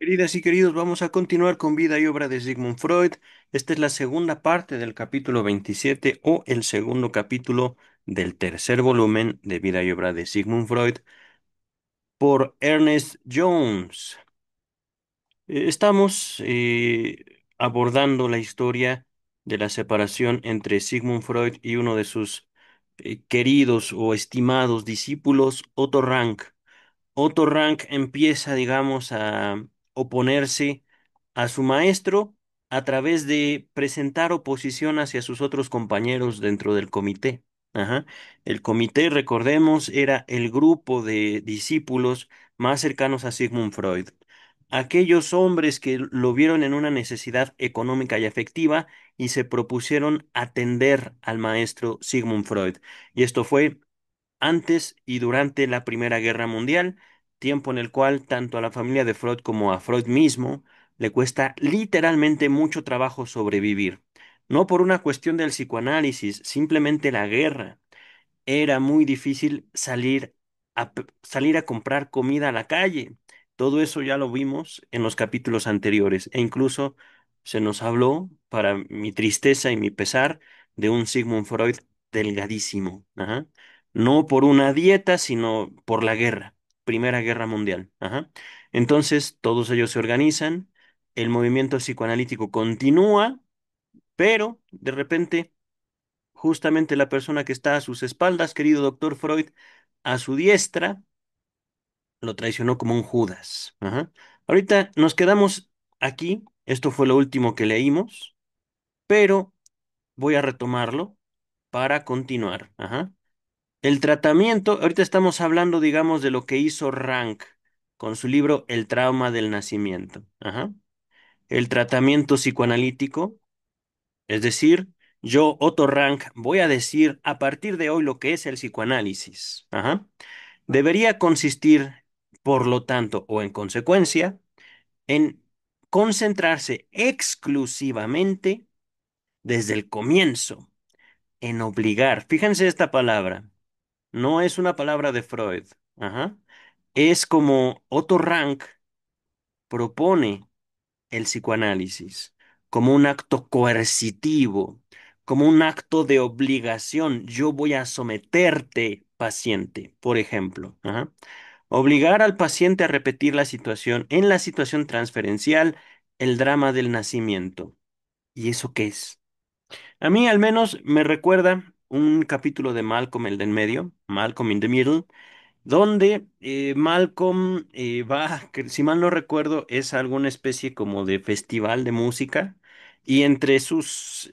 Queridas y queridos, vamos a continuar con vida y obra de Sigmund Freud. Esta es la segunda parte del capítulo 27 o el segundo capítulo del tercer volumen de vida y obra de Sigmund Freud por Ernest Jones. Estamos abordando la historia de la separación entre Sigmund Freud y uno de sus queridos o estimados discípulos, Otto Rank. Otto Rank empieza, digamos, a oponerse a su maestro a través de presentar oposición hacia sus otros compañeros dentro del comité. Ajá. El comité, recordemos, era el grupo de discípulos más cercanos a Sigmund Freud. Aquellos hombres que lo vieron en una necesidad económica y afectiva y se propusieron atender al maestro Sigmund Freud. Y esto fue antes y durante la Primera Guerra Mundial, tiempo en el cual tanto a la familia de Freud como a Freud mismo le cuesta literalmente mucho trabajo sobrevivir. No por una cuestión del psicoanálisis, simplemente la guerra. Era muy difícil salir a comprar comida a la calle. Todo eso ya lo vimos en los capítulos anteriores e incluso se nos habló, para mi tristeza y mi pesar, de un Sigmund Freud delgadísimo. Ajá. No por una dieta, sino por la guerra, Primera Guerra Mundial. Ajá. Entonces, todos ellos se organizan, el movimiento psicoanalítico continúa, pero de repente justamente la persona que está a sus espaldas, querido doctor Freud, a su diestra, lo traicionó como un Judas. Ajá. Ahorita nos quedamos aquí. Esto fue lo último que leímos, pero voy a retomarlo para continuar. Ajá. El tratamiento, ahorita estamos hablando, digamos, de lo que hizo Rank con su libro El trauma del nacimiento. Ajá. El tratamiento psicoanalítico. Es decir, yo, Otto Rank, voy a decir a partir de hoy lo que es el psicoanálisis. Ajá. Debería consistir, por lo tanto, o en consecuencia, en concentrarse exclusivamente desde el comienzo, en obligar. Fíjense esta palabra, no es una palabra de Freud. Ajá. Es como Otto Rank propone el psicoanálisis como un acto coercitivo, como un acto de obligación. Yo voy a someterte, paciente, por ejemplo. Ajá. Obligar al paciente a repetir la situación en la situación transferencial, el drama del nacimiento. ¿Y eso qué es? A mí al menos me recuerda un capítulo de Malcolm, el de en medio, Malcolm in the Middle, donde Malcolm va, que si mal no recuerdo, es alguna especie como de festival de música, y entre sus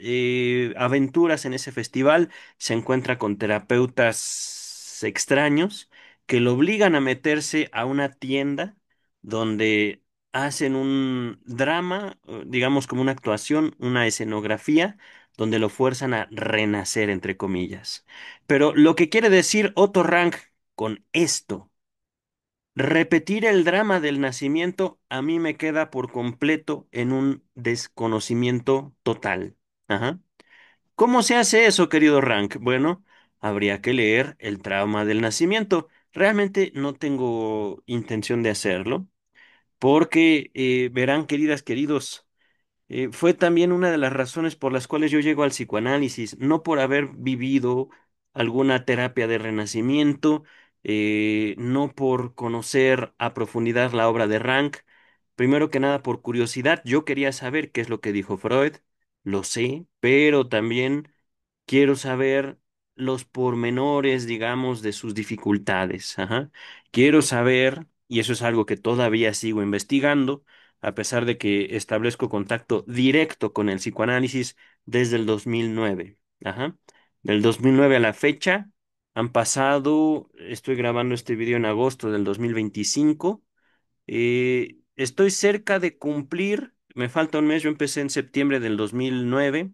aventuras en ese festival se encuentra con terapeutas extraños que lo obligan a meterse a una tienda donde hacen un drama, digamos como una actuación, una escenografía, donde lo fuerzan a renacer, entre comillas. Pero lo que quiere decir Otto Rank con esto, repetir el drama del nacimiento a mí me queda por completo en un desconocimiento total. Ajá. ¿Cómo se hace eso, querido Rank? Bueno, habría que leer El trauma del nacimiento. Realmente no tengo intención de hacerlo, porque verán, queridas, queridos, fue también una de las razones por las cuales yo llego al psicoanálisis, no por haber vivido alguna terapia de renacimiento, no por conocer a profundidad la obra de Rank, primero que nada por curiosidad, yo quería saber qué es lo que dijo Freud, lo sé, pero también quiero saber los pormenores, digamos, de sus dificultades. Ajá. Quiero saber, y eso es algo que todavía sigo investigando, a pesar de que establezco contacto directo con el psicoanálisis desde el 2009. Ajá. Del 2009 a la fecha han pasado, estoy grabando este video en agosto del 2025. Estoy cerca de cumplir, me falta un mes, yo empecé en septiembre del 2009,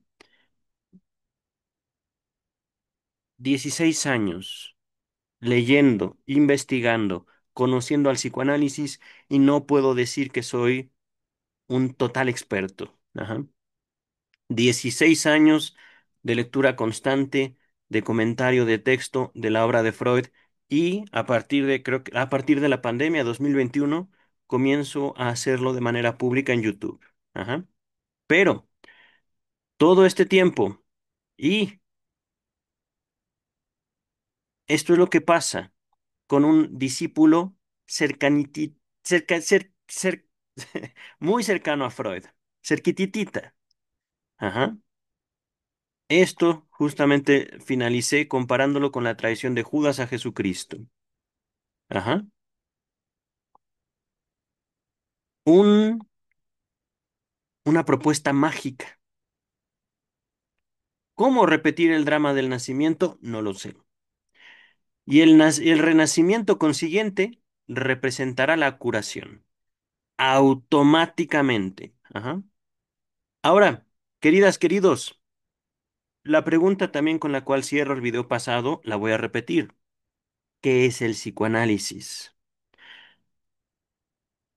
16 años leyendo, investigando, conociendo al psicoanálisis y no puedo decir que soy un total experto. Ajá. 16 años de lectura constante, de comentario de texto de la obra de Freud y a partir de, creo que a partir de la pandemia 2021 comienzo a hacerlo de manera pública en YouTube. Ajá. Pero todo este tiempo, y esto es lo que pasa con un discípulo cercaniti, muy cercano a Freud, cerquititita. Ajá. Esto justamente finalicé comparándolo con la traición de Judas a Jesucristo. Ajá. Un, una propuesta mágica. ¿Cómo repetir el drama del nacimiento? No lo sé. Y el renacimiento consiguiente representará la curación. Automáticamente. Ajá. Ahora, queridas, queridos, la pregunta también con la cual cierro el video pasado, la voy a repetir. ¿Qué es el psicoanálisis?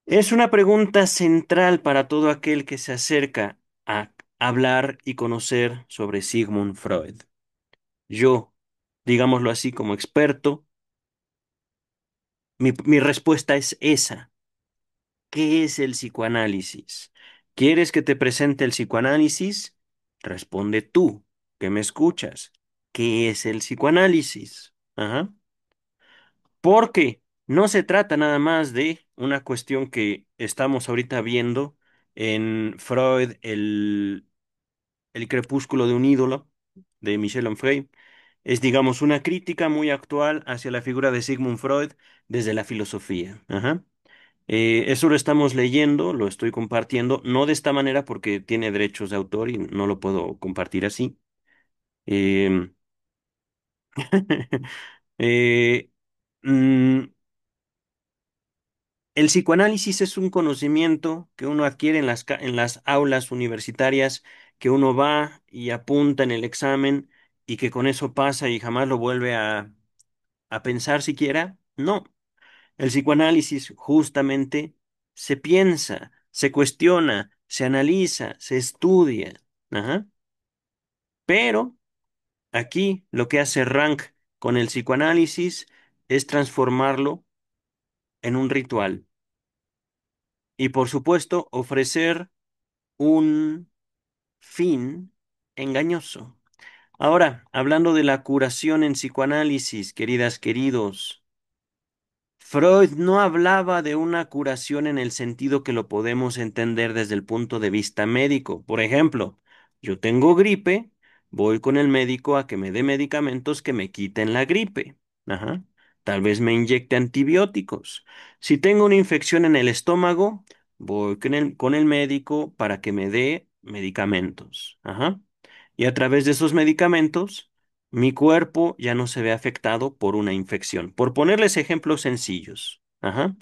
Es una pregunta central para todo aquel que se acerca a hablar y conocer sobre Sigmund Freud. Yo, digámoslo así, como experto, mi respuesta es esa. ¿Qué es el psicoanálisis? ¿Quieres que te presente el psicoanálisis? Responde tú, que me escuchas. ¿Qué es el psicoanálisis? Ajá. Porque no se trata nada más de una cuestión que estamos ahorita viendo en Freud, el crepúsculo de un ídolo, de Michel Onfray. Es, digamos, una crítica muy actual hacia la figura de Sigmund Freud desde la filosofía. Ajá. Eso lo estamos leyendo, lo estoy compartiendo, no de esta manera porque tiene derechos de autor y no lo puedo compartir así. Em, eh, mm, el psicoanálisis es un conocimiento que uno adquiere en en las aulas universitarias, que uno va y apunta en el examen y que con eso pasa y jamás lo vuelve a pensar siquiera. No, el psicoanálisis justamente se piensa, se cuestiona, se analiza, se estudia. Ajá. Pero aquí lo que hace Rank con el psicoanálisis es transformarlo en un ritual y, por supuesto, ofrecer un fin engañoso. Ahora, hablando de la curación en psicoanálisis, queridas, queridos, Freud no hablaba de una curación en el sentido que lo podemos entender desde el punto de vista médico. Por ejemplo, yo tengo gripe, voy con el médico a que me dé medicamentos que me quiten la gripe. Ajá. Tal vez me inyecte antibióticos. Si tengo una infección en el estómago, voy con el médico para que me dé medicamentos. Ajá. Y a través de esos medicamentos mi cuerpo ya no se ve afectado por una infección. Por ponerles ejemplos sencillos. Ajá.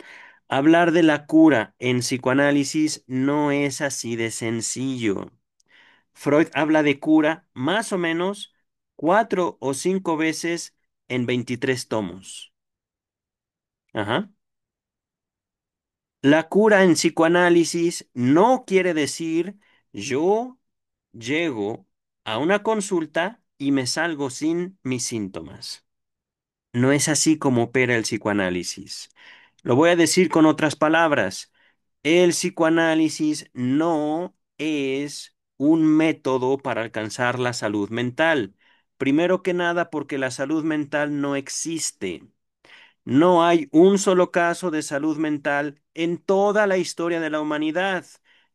Hablar de la cura en psicoanálisis no es así de sencillo. Freud habla de cura más o menos 4 o 5 veces en 23 tomos. Ajá. La cura en psicoanálisis no quiere decir yo llego a una consulta y me salgo sin mis síntomas. No es así como opera el psicoanálisis. Lo voy a decir con otras palabras. El psicoanálisis no es un método para alcanzar la salud mental. Primero que nada, porque la salud mental no existe. No hay un solo caso de salud mental en toda la historia de la humanidad.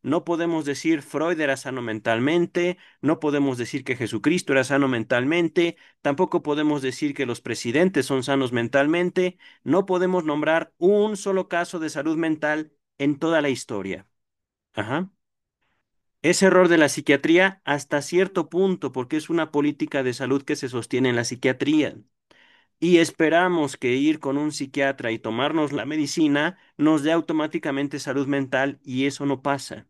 No podemos decir Freud era sano mentalmente, no podemos decir que Jesucristo era sano mentalmente, tampoco podemos decir que los presidentes son sanos mentalmente, no podemos nombrar un solo caso de salud mental en toda la historia. Ajá. Es error de la psiquiatría hasta cierto punto, porque es una política de salud que se sostiene en la psiquiatría. Y esperamos que ir con un psiquiatra y tomarnos la medicina nos dé automáticamente salud mental y eso no pasa.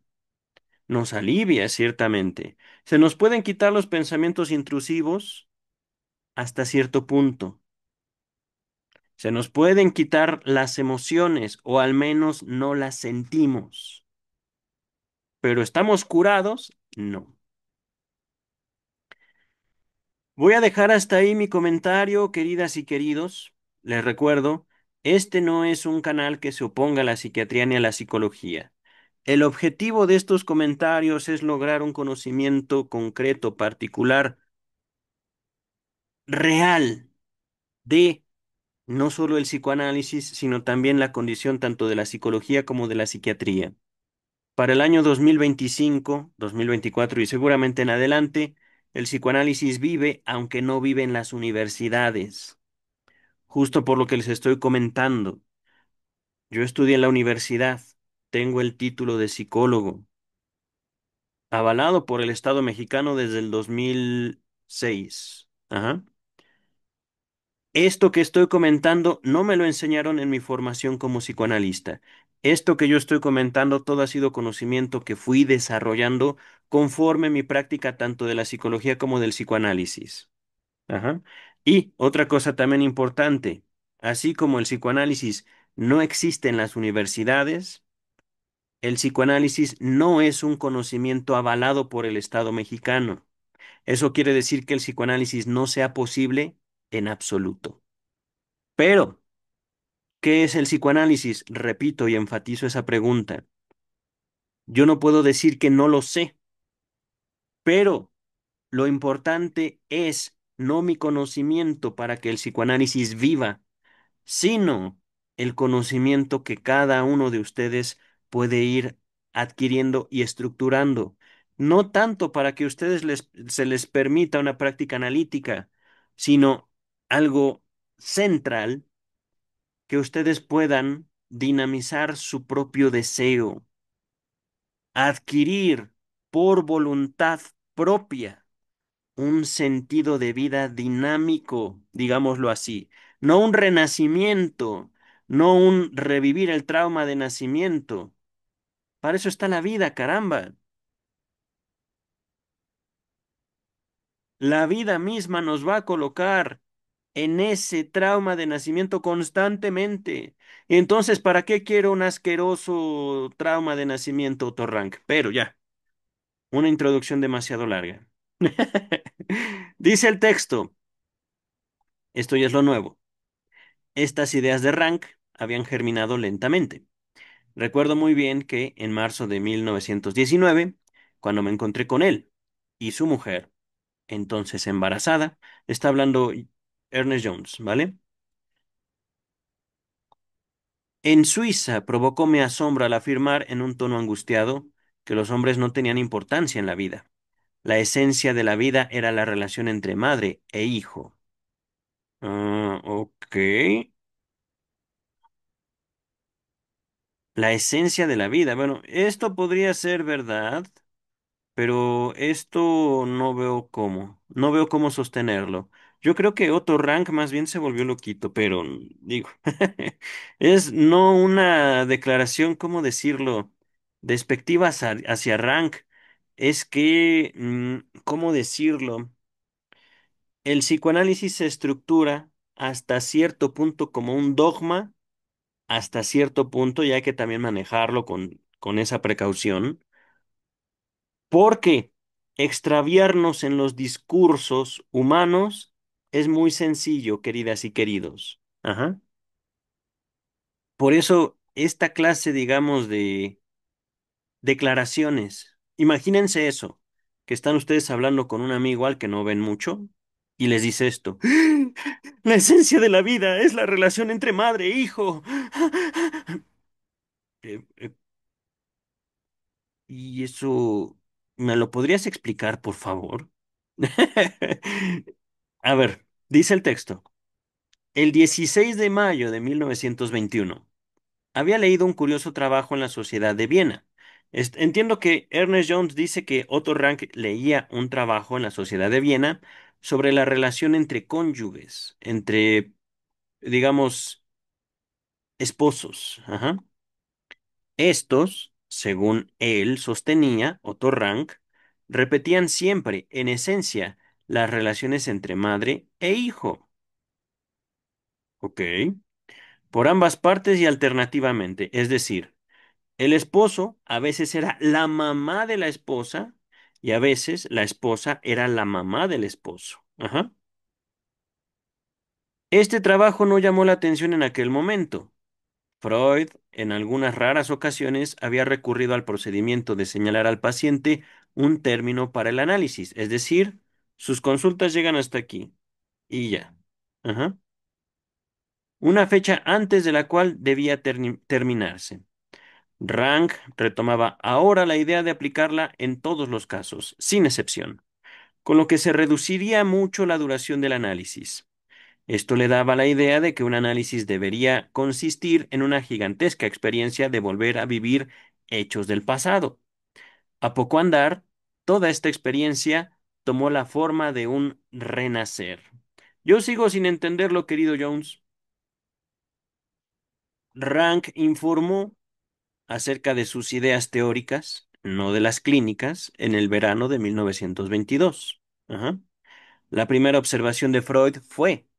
Nos alivia, ciertamente. Se nos pueden quitar los pensamientos intrusivos hasta cierto punto. Se nos pueden quitar las emociones o al menos no las sentimos. Pero ¿estamos curados? No. Voy a dejar hasta ahí mi comentario, queridas y queridos. Les recuerdo Este no es un canal que se oponga a la psiquiatría ni a la psicología. El objetivo de estos comentarios es lograr un conocimiento concreto, particular, real, de no solo el psicoanálisis, sino también la condición tanto de la psicología como de la psiquiatría. Para el año 2025, 2024 y seguramente en adelante, el psicoanálisis vive, aunque no vive en las universidades, justo por lo que les estoy comentando. Yo estudié en la universidad, tengo el título de psicólogo, avalado por el Estado mexicano desde el 2006. Ajá. Esto que estoy comentando no me lo enseñaron en mi formación como psicoanalista. Esto que yo estoy comentando todo ha sido conocimiento que fui desarrollando conforme mi práctica tanto de la psicología como del psicoanálisis. Ajá. Y otra cosa también importante, así como el psicoanálisis no existe en las universidades, el psicoanálisis no es un conocimiento avalado por el Estado mexicano. Eso quiere decir que el psicoanálisis no sea posible en absoluto. Pero, ¿qué es el psicoanálisis? Repito y enfatizo esa pregunta. Yo no puedo decir que no lo sé, pero lo importante es no mi conocimiento para que el psicoanálisis viva, sino el conocimiento que cada uno de ustedes puede ir adquiriendo y estructurando. No tanto para que ustedes se les permita una práctica analítica, sino algo central que ustedes puedan dinamizar su propio deseo, adquirir por voluntad propia un sentido de vida dinámico, digámoslo así, no un renacimiento, no un revivir el trauma de nacimiento. Para eso está la vida, caramba. La vida misma nos va a colocar en ese trauma de nacimiento constantemente. Entonces, ¿para qué quiero un asqueroso trauma de nacimiento, Torrank? Pero ya, una introducción demasiado larga. Dice el texto, esto ya es lo nuevo. Estas ideas de Rank habían germinado lentamente. Recuerdo muy bien que en marzo de 1919, cuando me encontré con él y su mujer, entonces embarazada, está hablando Ernest Jones, ¿vale? En Suiza provocó mi asombro al afirmar en un tono angustiado que los hombres no tenían importancia en la vida. La esencia de la vida era la relación entre madre e hijo. Ah, ok. La esencia de la vida. Bueno, esto podría ser verdad, pero esto no veo cómo. No veo cómo sostenerlo. Yo creo que Otto Rank más bien se volvió loquito, pero digo, es no una declaración, ¿cómo decirlo? Despectiva hacia Rank. Es que, ¿cómo decirlo? El psicoanálisis se estructura hasta cierto punto como un dogma, hasta cierto punto, y hay que también manejarlo con esa precaución, porque extraviarnos en los discursos humanos es muy sencillo, queridas y queridos. Ajá. Por eso, esta clase, digamos, de declaraciones, imagínense eso, que están ustedes hablando con un amigo al que no ven mucho y les dice esto. La esencia de la vida es la relación entre madre e hijo. Eh, eh, ¿Y eso me lo podrías explicar, por favor? A ver, dice el texto. El 16 de mayo de 1921 había leído un curioso trabajo en la Sociedad de Viena. Entiendo que Ernest Jones dice que Otto Rank leía un trabajo en la Sociedad de Viena sobre la relación entre cónyuges, entre, digamos, esposos. Ajá. Estos, según él sostenía, Otto Rank, repetían siempre, en esencia, las relaciones entre madre e hijo. ¿Ok? Por ambas partes y alternativamente. Es decir, el esposo a veces era la mamá de la esposa y a veces la esposa era la mamá del esposo. Ajá. Este trabajo no llamó la atención en aquel momento. Freud, en algunas raras ocasiones, había recurrido al procedimiento de señalar al paciente un término para el análisis, es decir, sus consultas llegan hasta aquí y ya. Ajá. Una fecha antes de la cual debía terminarse. Rank retomaba ahora la idea de aplicarla en todos los casos, sin excepción, con lo que se reduciría mucho la duración del análisis. Esto le daba la idea de que un análisis debería consistir en una gigantesca experiencia de volver a vivir hechos del pasado. A poco andar, toda esta experiencia tomó la forma de un renacer. Yo sigo sin entenderlo, querido Jones. Rank informó acerca de sus ideas teóricas, no de las clínicas, en el verano de 1922. Ajá. La primera observación de Freud fue: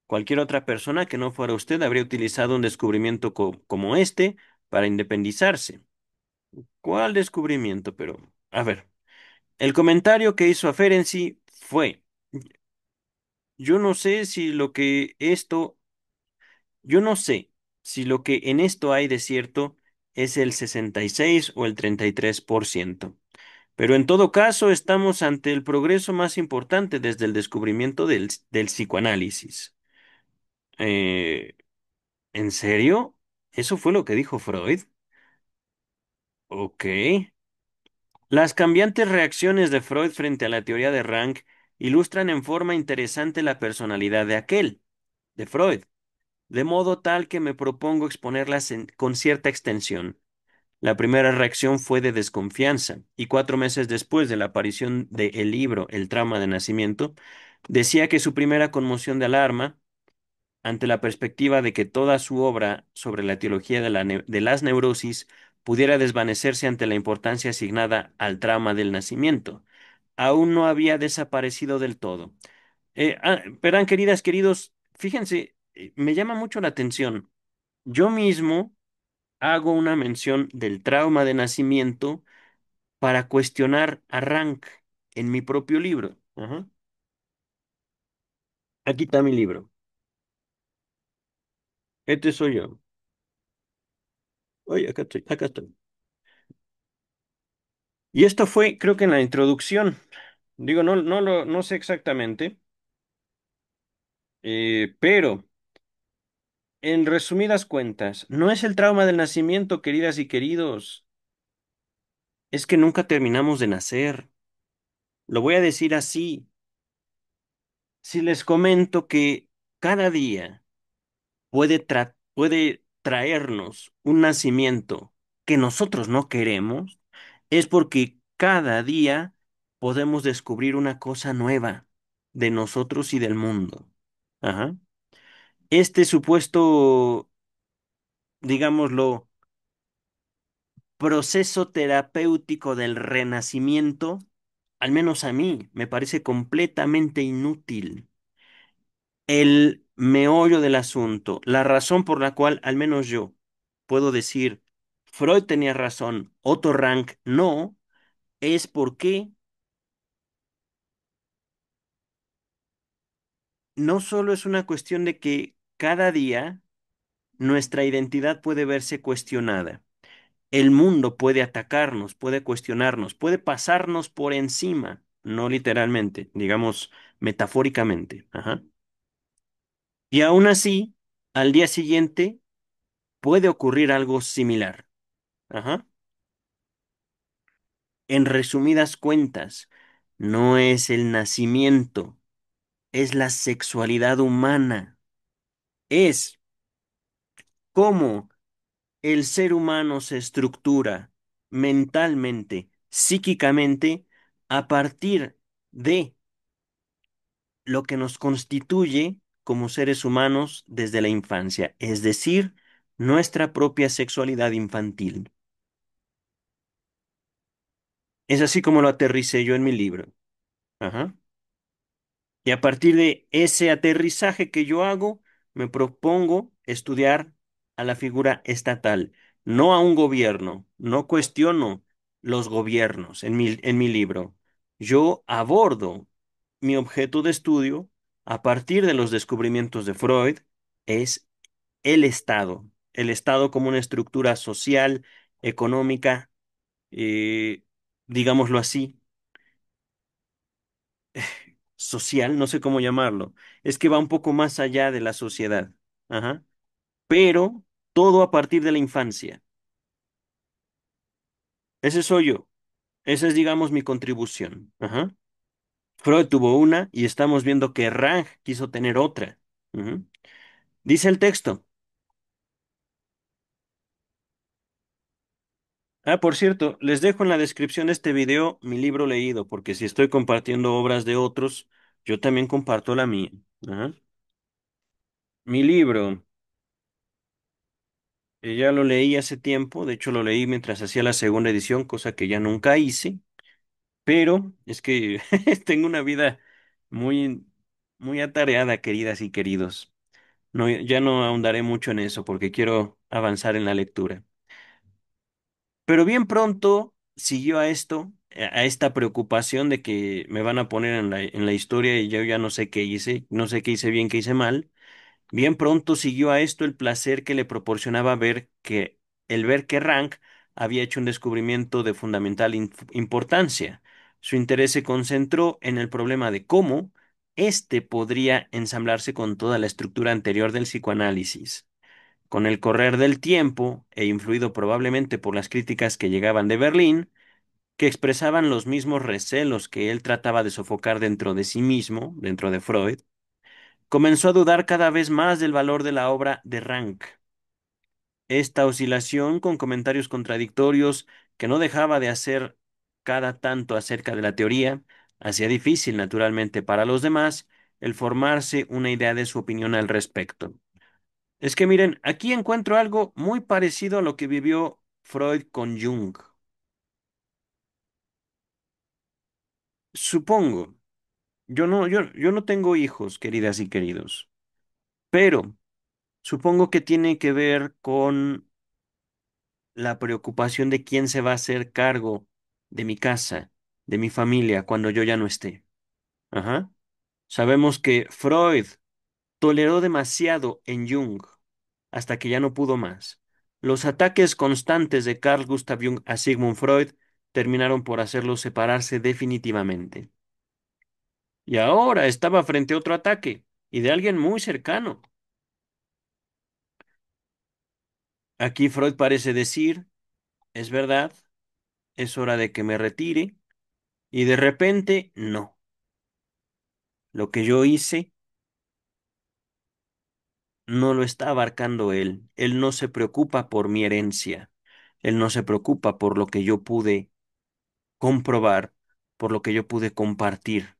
cualquier otra persona que no fuera usted habría utilizado un descubrimiento como este para independizarse. ¿Cuál descubrimiento? Pero, a ver, el comentario que hizo a Ferenczi fue: yo no sé si lo que esto, yo no sé si lo que en esto hay de cierto es el 66 o el 33%. Pero en todo caso, estamos ante el progreso más importante desde el descubrimiento del psicoanálisis. Eh, ¿En serio? ¿Eso fue lo que dijo Freud? Ok. Las cambiantes reacciones de Freud frente a la teoría de Rank ilustran en forma interesante la personalidad de aquel, de Freud, de modo tal que me propongo exponerlas con cierta extensión. La primera reacción fue de desconfianza, y 4 meses después de la aparición del libro El trauma de nacimiento, decía que su primera conmoción de alarma ante la perspectiva de que toda su obra sobre la etiología de las neurosis pudiera desvanecerse ante la importancia asignada al trauma del nacimiento, aún no había desaparecido del todo. Verán, queridas, queridos, fíjense, me llama mucho la atención. Yo mismo hago una mención del trauma de nacimiento para cuestionar a Rank en mi propio libro. Ajá. Aquí está mi libro. Este soy yo. Oye, acá estoy, acá estoy. Y esto fue, creo que en la introducción. Digo, no sé exactamente, pero en resumidas cuentas, no es el trauma del nacimiento, queridas y queridos, es que nunca terminamos de nacer. Lo voy a decir así. Si les comento que cada día puede traernos un nacimiento que nosotros no queremos, es porque cada día podemos descubrir una cosa nueva de nosotros y del mundo. Ajá. Este supuesto, digámoslo, proceso terapéutico del renacimiento, al menos a mí, me parece completamente inútil. El meollo del asunto, la razón por la cual, al menos yo, puedo decir, Freud tenía razón, Otto Rank no, es porque no solo es una cuestión de que cada día nuestra identidad puede verse cuestionada. El mundo puede atacarnos, puede cuestionarnos, puede pasarnos por encima, no literalmente, digamos metafóricamente. Ajá. Y aún así, al día siguiente puede ocurrir algo similar. Ajá. En resumidas cuentas, no es el nacimiento, es la sexualidad humana, es cómo el ser humano se estructura mentalmente, psíquicamente, a partir de lo que nos constituye como seres humanos desde la infancia, es decir, nuestra propia sexualidad infantil. Es así como lo aterricé yo en mi libro. Ajá. Y a partir de ese aterrizaje que yo hago, me propongo estudiar a la figura estatal, no a un gobierno. No cuestiono los gobiernos en mi libro. Yo abordo mi objeto de estudio a partir de los descubrimientos de Freud, es el Estado como una estructura social, económica, eh, digámoslo así, social, no sé cómo llamarlo, es que va un poco más allá de la sociedad, ajá, pero todo a partir de la infancia. Ese soy yo, esa es, digamos, mi contribución, ajá. Freud tuvo una y estamos viendo que Rang quiso tener otra. Ujú. Dice el texto. Ah, por cierto, les dejo en la descripción de este video mi libro leído, porque si estoy compartiendo obras de otros, yo también comparto la mía. Ajá. Mi libro, ya lo leí hace tiempo, de hecho lo leí mientras hacía la segunda edición, cosa que ya nunca hice, pero es que tengo una vida muy, muy atareada, queridas y queridos. No, ya no ahondaré mucho en eso porque quiero avanzar en la lectura. Pero bien pronto siguió a esto, a esta preocupación de que me van a poner en la historia y yo ya no sé qué hice, no sé qué hice bien, qué hice mal. Bien pronto siguió a esto el placer que le proporcionaba ver que Rank había hecho un descubrimiento de fundamental importancia. Su interés se concentró en el problema de cómo éste podría ensamblarse con toda la estructura anterior del psicoanálisis. Con el correr del tiempo, e influido probablemente por las críticas que llegaban de Berlín, que expresaban los mismos recelos que él trataba de sofocar dentro de sí mismo, dentro de Freud, comenzó a dudar cada vez más del valor de la obra de Rank. Esta oscilación, con comentarios contradictorios que no dejaba de hacer cada tanto acerca de la teoría, hacía difícil, naturalmente, para los demás el formarse una idea de su opinión al respecto. Es que miren, aquí encuentro algo muy parecido a lo que vivió Freud con Jung. Supongo, yo no tengo hijos, queridas y queridos, pero supongo que tiene que ver con la preocupación de quién se va a hacer cargo de mi casa, de mi familia, cuando yo ya no esté. Ajá. Sabemos que Freud toleró demasiado en Jung hasta que ya no pudo más. Los ataques constantes de Carl Gustav Jung a Sigmund Freud terminaron por hacerlos separarse definitivamente. Y ahora estaba frente a otro ataque, y de alguien muy cercano. Aquí Freud parece decir, es verdad, es hora de que me retire, y de repente, no. Lo que yo hice no lo está abarcando él. Él no se preocupa por mi herencia. Él no se preocupa por lo que yo pude comprobar, por lo que yo pude compartir.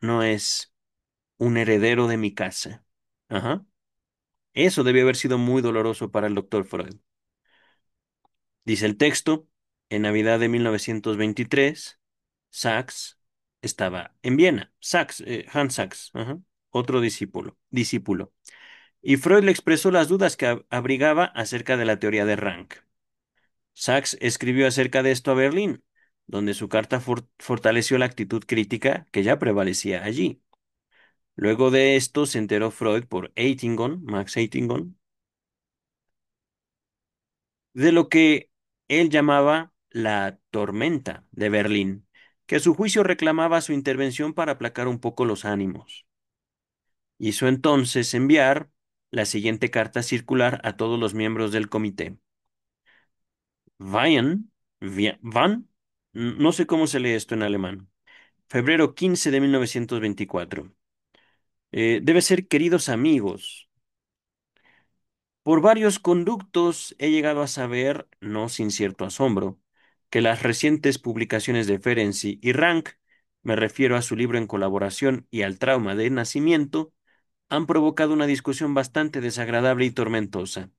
No es un heredero de mi casa. Ajá. Eso debió haber sido muy doloroso para el doctor Freud. Dice el texto, en Navidad de 1923, Sachs estaba en Viena. Hans Sachs, ajá, otro discípulo. Y Freud le expresó las dudas que abrigaba acerca de la teoría de Rank. Sachs escribió acerca de esto a Berlín, donde su carta fortaleció la actitud crítica que ya prevalecía allí. Luego de esto se enteró Freud por Max Eitingon, de lo que él llamaba la tormenta de Berlín, que a su juicio reclamaba su intervención para aplacar un poco los ánimos. Hizo entonces enviar la siguiente carta circular a todos los miembros del comité. Wein, Van, no sé cómo se lee esto en alemán. Febrero 15 de 1924. Debe ser queridos amigos. Por varios conductos he llegado a saber, no sin cierto asombro, que las recientes publicaciones de Ferenczi y Rank, me refiero a su libro en colaboración y al trauma de nacimiento, han provocado una discusión bastante desagradable y tormentosa.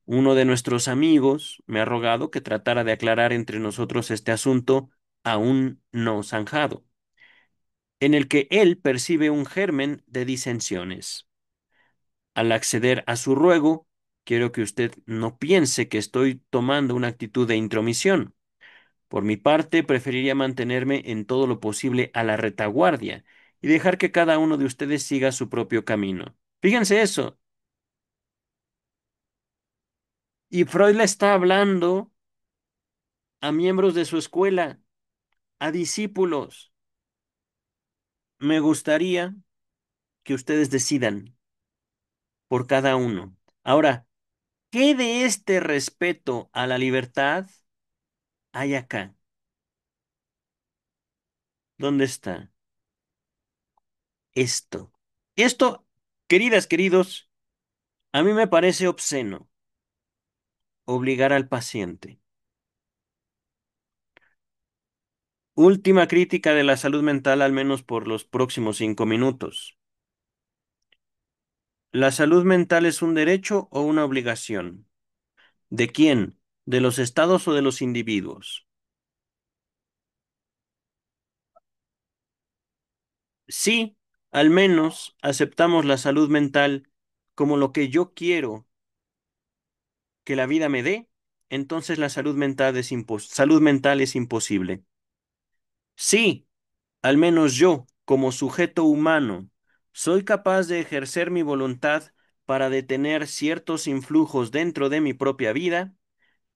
Uno de nuestros amigos me ha rogado que tratara de aclarar entre nosotros este asunto aún no zanjado, en el que él percibe un germen de disensiones. Al acceder a su ruego, quiero que usted no piense que estoy tomando una actitud de intromisión. Por mi parte, preferiría mantenerme en todo lo posible a la retaguardia y dejar que cada uno de ustedes siga su propio camino. Fíjense eso. Y Freud le está hablando a miembros de su escuela, a discípulos. Me gustaría que ustedes decidan por cada uno. Ahora, ¿qué de este respeto a la libertad hay acá? ¿Dónde está esto? Esto, queridas, queridos, a mí me parece obsceno obligar al paciente. Última crítica de la salud mental, al menos por los próximos 5 minutos. ¿La salud mental es un derecho o una obligación? ¿De quién? ¿De los estados o de los individuos? Sí, al menos aceptamos la salud mental como lo que yo quiero que la vida me dé, entonces la salud mental es imposible. Sí, al menos yo, como sujeto humano, soy capaz de ejercer mi voluntad para detener ciertos influjos dentro de mi propia vida.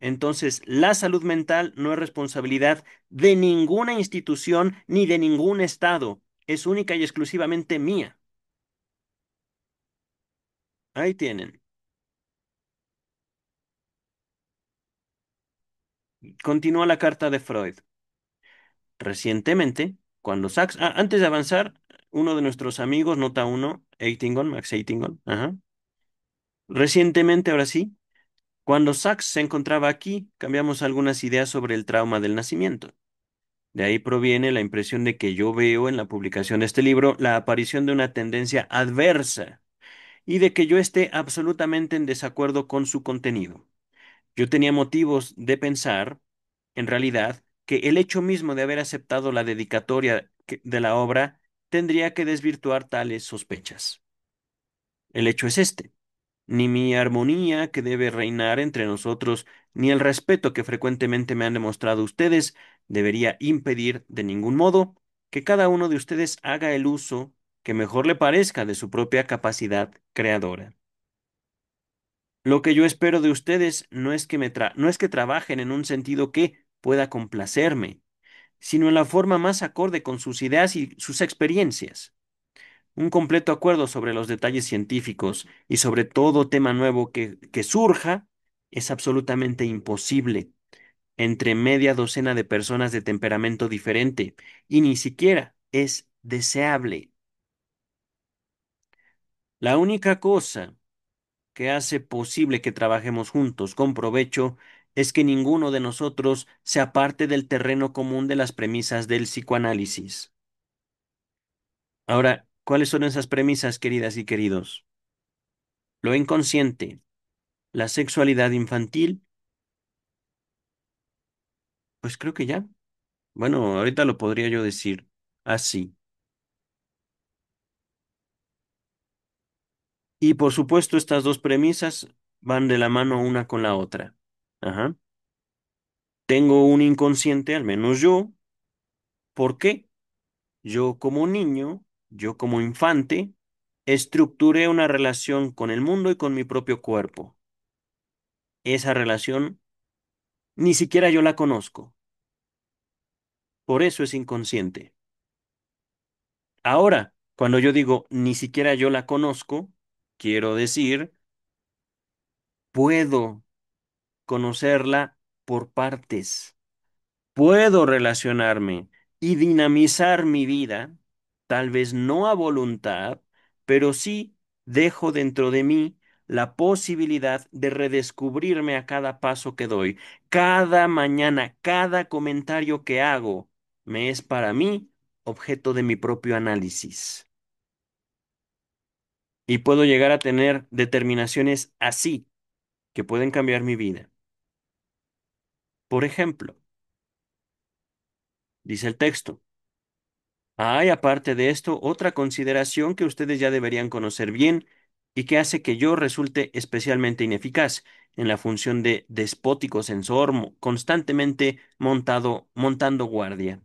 Entonces, la salud mental no es responsabilidad de ninguna institución ni de ningún estado. Es única y exclusivamente mía. Ahí tienen. Continúa la carta de Freud. Recientemente, antes de avanzar, uno de nuestros amigos, nota uno, Eitingon, Max Eitingon, ajá. Recientemente, ahora sí, cuando Sachs se encontraba aquí, cambiamos algunas ideas sobre el trauma del nacimiento. De ahí proviene la impresión de que yo veo en la publicación de este libro la aparición de una tendencia adversa y de que yo esté absolutamente en desacuerdo con su contenido. Yo tenía motivos de pensar, en realidad, que el hecho mismo de haber aceptado la dedicatoria de la obra tendría que desvirtuar tales sospechas. El hecho es este. Ni mi armonía que debe reinar entre nosotros, ni el respeto que frecuentemente me han demostrado ustedes, debería impedir de ningún modo que cada uno de ustedes haga el uso que mejor le parezca de su propia capacidad creadora. Lo que yo espero de ustedes no es que trabajen en un sentido que pueda complacerme, sino en la forma más acorde con sus ideas y sus experiencias. Un completo acuerdo sobre los detalles científicos y sobre todo tema nuevo que surja es absolutamente imposible entre media docena de personas de temperamento diferente y ni siquiera es deseable. La única cosa que hace posible que trabajemos juntos con provecho es que ninguno de nosotros se aparte del terreno común de las premisas del psicoanálisis. Ahora, ¿cuáles son esas premisas, queridas y queridos? Lo inconsciente, la sexualidad infantil, pues creo que ya. Bueno, ahorita lo podría yo decir así. Y por supuesto, estas dos premisas van de la mano una con la otra. Ajá. Tengo un inconsciente, al menos yo. ¿Por qué? Yo como niño, yo como infante, estructuré una relación con el mundo y con mi propio cuerpo. Esa relación ni siquiera yo la conozco. Por eso es inconsciente. Ahora, cuando yo digo ni siquiera yo la conozco, quiero decir, puedo conocerla por partes. Puedo relacionarme y dinamizar mi vida, tal vez no a voluntad, pero sí dejo dentro de mí la posibilidad de redescubrirme a cada paso que doy. Cada mañana, cada comentario que hago me es para mí objeto de mi propio análisis. Y puedo llegar a tener determinaciones así que pueden cambiar mi vida. Por ejemplo, dice el texto. Hay, aparte de esto, otra consideración que ustedes ya deberían conocer bien y que hace que yo resulte especialmente ineficaz en la función de despótico censor constantemente montando guardia.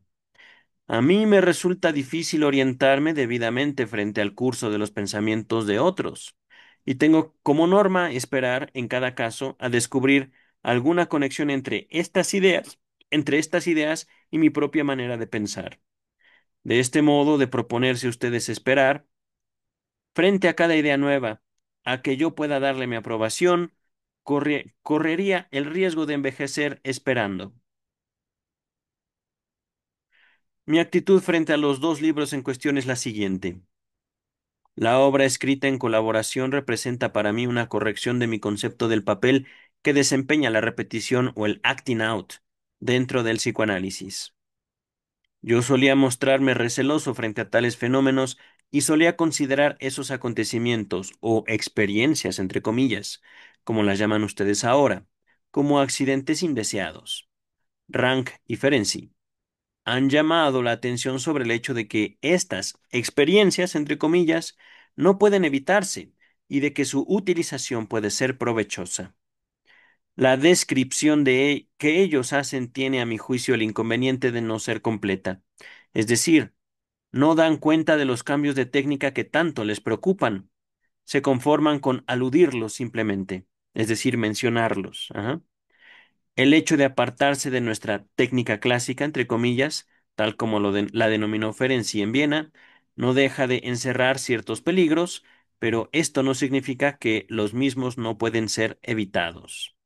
A mí me resulta difícil orientarme debidamente frente al curso de los pensamientos de otros, y tengo como norma esperar en cada caso a descubrir alguna conexión entre estas ideas y mi propia manera de pensar. De este modo, de proponerse ustedes esperar, frente a cada idea nueva, a que yo pueda darle mi aprobación, correría el riesgo de envejecer esperando. Mi actitud frente a los dos libros en cuestión es la siguiente. La obra escrita en colaboración representa para mí una corrección de mi concepto del papel que desempeña la repetición o el acting out dentro del psicoanálisis. Yo solía mostrarme receloso frente a tales fenómenos y solía considerar esos acontecimientos o experiencias, entre comillas, como las llaman ustedes ahora, como accidentes indeseados. Rank y Ferenczi han llamado la atención sobre el hecho de que estas experiencias, entre comillas, no pueden evitarse y de que su utilización puede ser provechosa. La descripción que ellos hacen tiene, a mi juicio, el inconveniente de no ser completa. Es decir, no dan cuenta de los cambios de técnica que tanto les preocupan. Se conforman con aludirlos simplemente, es decir, mencionarlos. Ajá. El hecho de apartarse de nuestra técnica clásica, entre comillas, tal como la denominó Ferenczi en Viena, no deja de encerrar ciertos peligros, pero esto no significa que los mismos no pueden ser evitados.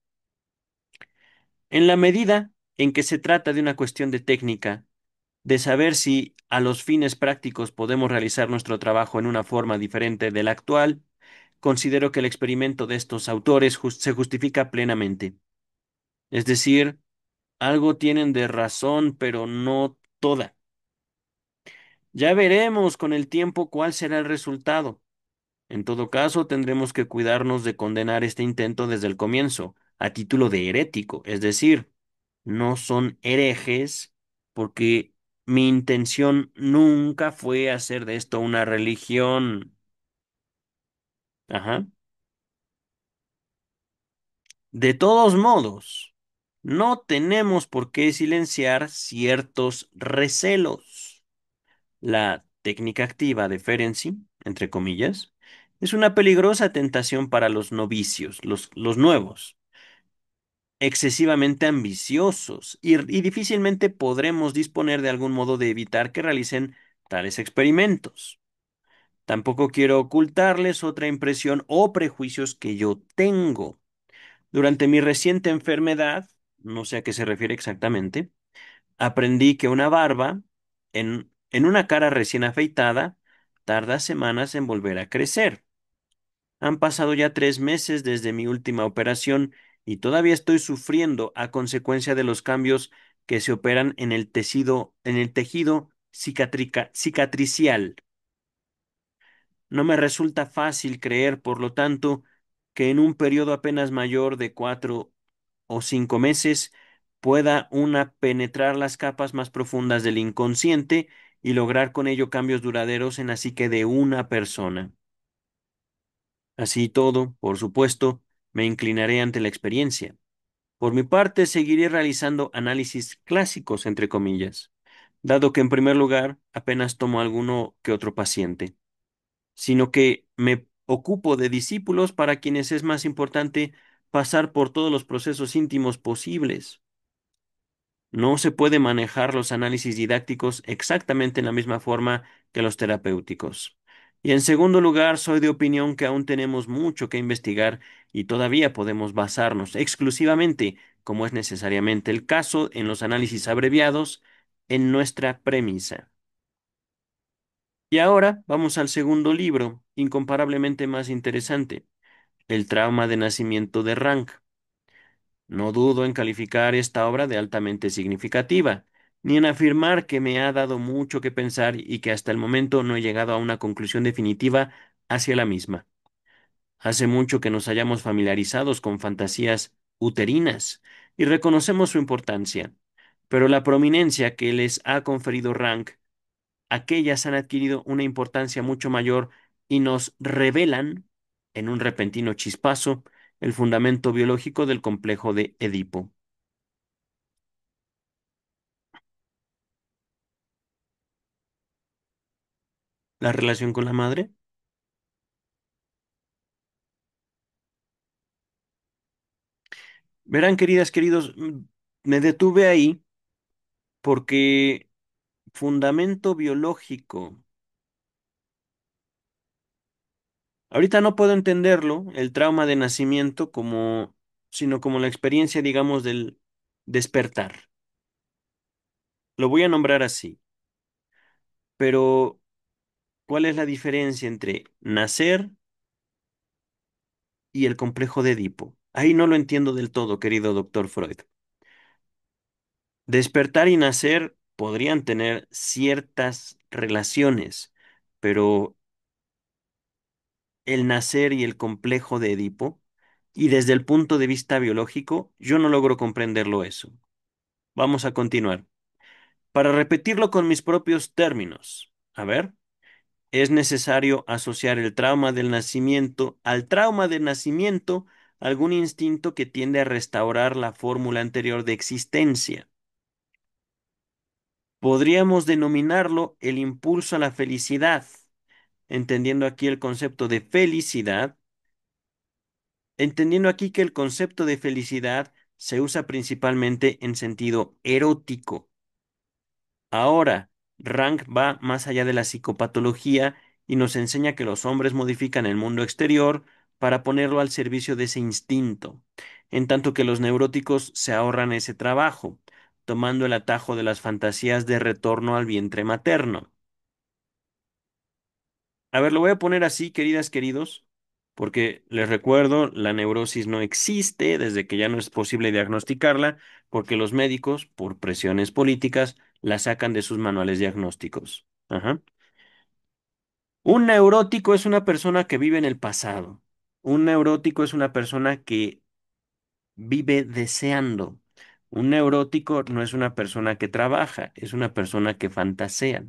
En la medida en que se trata de una cuestión de técnica, de saber si a los fines prácticos podemos realizar nuestro trabajo en una forma diferente de la actual, considero que el experimento de estos autores se justifica plenamente. Es decir, algo tienen de razón, pero no toda. Ya veremos con el tiempo cuál será el resultado. En todo caso, tendremos que cuidarnos de condenar este intento desde el comienzo, a título de herético, es decir, no son herejes, porque mi intención nunca fue hacer de esto una religión. Ajá. De todos modos, no tenemos por qué silenciar ciertos recelos. La técnica activa de Ferenczi, entre comillas, es una peligrosa tentación para los novicios, los nuevos, excesivamente ambiciosos, y difícilmente podremos disponer de algún modo de evitar que realicen tales experimentos. Tampoco quiero ocultarles otra impresión o prejuicios que yo tengo. Durante mi reciente enfermedad, no sé a qué se refiere exactamente, aprendí que una barba en una cara recién afeitada tarda semanas en volver a crecer. Han pasado ya 3 meses desde mi última operación y todavía estoy sufriendo a consecuencia de los cambios que se operan en el tejido cicatricial. No me resulta fácil creer, por lo tanto, que en un periodo apenas mayor de 4 o 5 meses pueda una penetrar las capas más profundas del inconsciente y lograr con ello cambios duraderos en la psique de una persona. Así y todo, por supuesto, me inclinaré ante la experiencia. Por mi parte, seguiré realizando análisis clásicos, entre comillas, dado que en primer lugar apenas tomo alguno que otro paciente, sino que me ocupo de discípulos para quienes es más importante pasar por todos los procesos íntimos posibles. No se puede manejar los análisis didácticos exactamente en la misma forma que los terapéuticos. Y en segundo lugar, soy de opinión que aún tenemos mucho que investigar y todavía podemos basarnos exclusivamente, como es necesariamente el caso en los análisis abreviados, en nuestra premisa. Y ahora vamos al segundo libro, incomparablemente más interesante, El trauma de nacimiento de Rank. No dudo en calificar esta obra de altamente significativa, ni en afirmar que me ha dado mucho que pensar y que hasta el momento no he llegado a una conclusión definitiva hacia la misma. Hace mucho que nos hayamos familiarizados con fantasías uterinas y reconocemos su importancia, pero la prominencia que les ha conferido Rank, aquellas han adquirido una importancia mucho mayor y nos revelan, en un repentino chispazo, el fundamento biológico del complejo de Edipo. la relación con la madre. Verán, queridas, queridos, me detuve ahí porque fundamento biológico. Ahorita no puedo entenderlo, el trauma de nacimiento, como, sino como la experiencia, digamos, del despertar. Lo voy a nombrar así. Pero, ¿cuál es la diferencia entre nacer y el complejo de Edipo? Ahí no lo entiendo del todo, querido doctor Freud. Despertar y nacer podrían tener ciertas relaciones, pero el nacer y el complejo de Edipo, y desde el punto de vista biológico, yo no logro comprenderlo eso. Vamos a continuar. Para repetirlo con mis propios términos, a ver, es necesario asociar el trauma del nacimiento al trauma del nacimiento, algún instinto que tiende a restaurar la fórmula anterior de existencia. Podríamos denominarlo el impulso a la felicidad, entendiendo aquí el concepto de felicidad, entendiendo aquí que el concepto de felicidad se usa principalmente en sentido erótico. Ahora, Rank va más allá de la psicopatología y nos enseña que los hombres modifican el mundo exterior para ponerlo al servicio de ese instinto, en tanto que los neuróticos se ahorran ese trabajo, tomando el atajo de las fantasías de retorno al vientre materno. A ver, lo voy a poner así, queridas, queridos, porque les recuerdo, la neurosis no existe desde que ya no es posible diagnosticarla, porque los médicos, por presiones políticas, la sacan de sus manuales diagnósticos. Ajá. Un neurótico es una persona que vive en el pasado. Un neurótico es una persona que vive deseando. Un neurótico no es una persona que trabaja, es una persona que fantasea.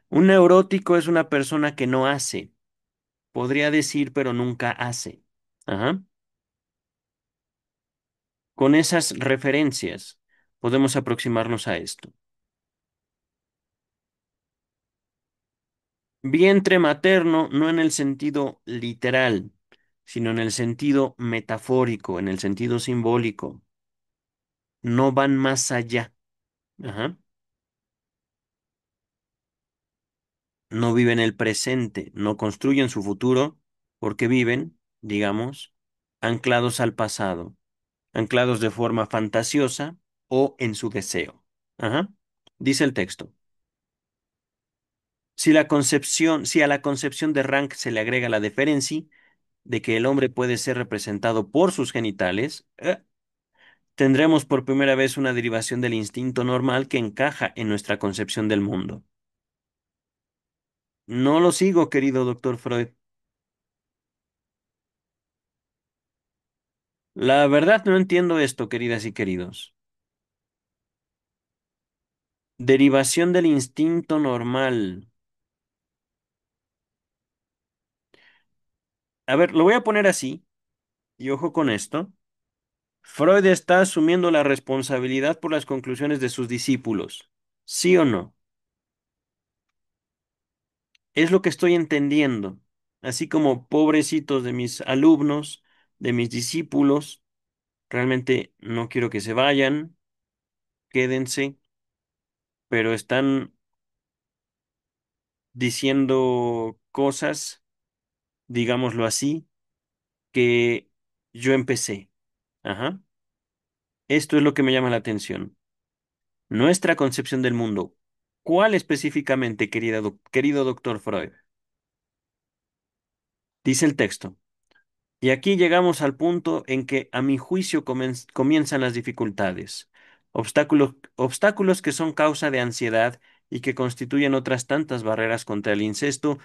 Un neurótico es una persona que no hace. Podría decir, pero nunca hace. Ajá. Con esas referencias podemos aproximarnos a esto. Vientre materno no en el sentido literal, sino en el sentido metafórico, en el sentido simbólico. No van más allá. Ajá. No viven el presente, no construyen su futuro porque viven, digamos, anclados al pasado, anclados de forma fantasiosa o en su deseo. Ajá. Dice el texto. Si a la concepción de Rank se le agrega la deferencia de que el hombre puede ser representado por sus genitales, tendremos por primera vez una derivación del instinto normal que encaja en nuestra concepción del mundo. No lo sigo, querido doctor Freud. La verdad no entiendo esto, queridas y queridos. Derivación del instinto normal. A ver, lo voy a poner así, y ojo con esto. Freud está asumiendo la responsabilidad por las conclusiones de sus discípulos. ¿Sí o no? Es lo que estoy entendiendo. Así como pobrecitos de mis alumnos, de mis discípulos, realmente no quiero que se vayan, quédense, pero están diciendo cosas, digámoslo así, que yo empecé. Ajá. Esto es lo que me llama la atención. Nuestra concepción del mundo. ¿Cuál específicamente, querido doctor Freud? Dice el texto. Y aquí llegamos al punto en que, a mi juicio, comienzan las dificultades. Obstáculos que son causa de ansiedad y que constituyen otras tantas barreras contra el incesto,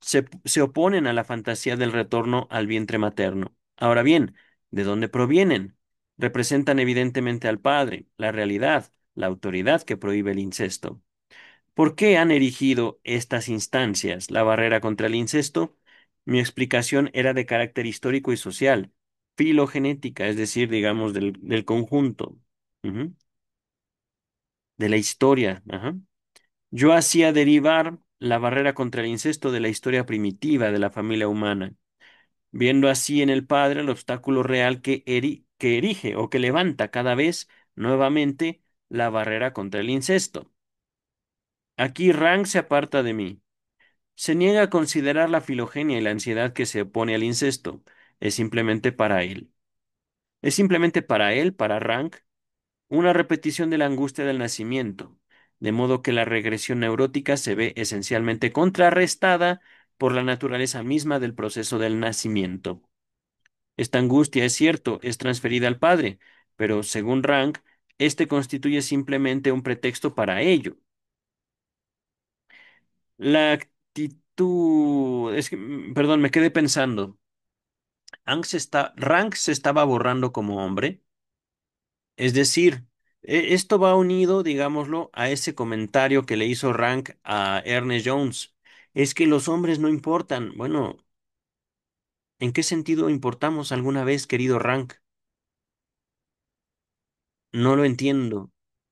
se oponen a la fantasía del retorno al vientre materno. Ahora bien, ¿de dónde provienen? Representan evidentemente al padre, la realidad, la autoridad que prohíbe el incesto. ¿Por qué han erigido estas instancias la barrera contra el incesto? Mi explicación era de carácter histórico y social, filogenética, es decir, digamos, del conjunto, ujú, de la historia. Ajá. Yo hacía derivar la barrera contra el incesto de la historia primitiva de la familia humana, viendo así en el padre el obstáculo real que erige o que levanta cada vez nuevamente la barrera contra el incesto. Aquí Rank se aparta de mí. Se niega a considerar la filogenia y la ansiedad que se opone al incesto. Es simplemente para él. Es simplemente para él, para Rank, una repetición de la angustia del nacimiento, de modo que la regresión neurótica se ve esencialmente contrarrestada por la naturaleza misma del proceso del nacimiento. Esta angustia, es cierto, es transferida al padre, pero según Rank, este constituye simplemente un pretexto para ello. La actitud, perdón, me quedé pensando. Rank se estaba borrando como hombre. Es decir, esto va unido, digámoslo, a ese comentario que le hizo Rank a Ernest Jones. Es que los hombres no importan. Bueno, ¿en qué sentido importamos alguna vez, querido Rank? No lo entiendo.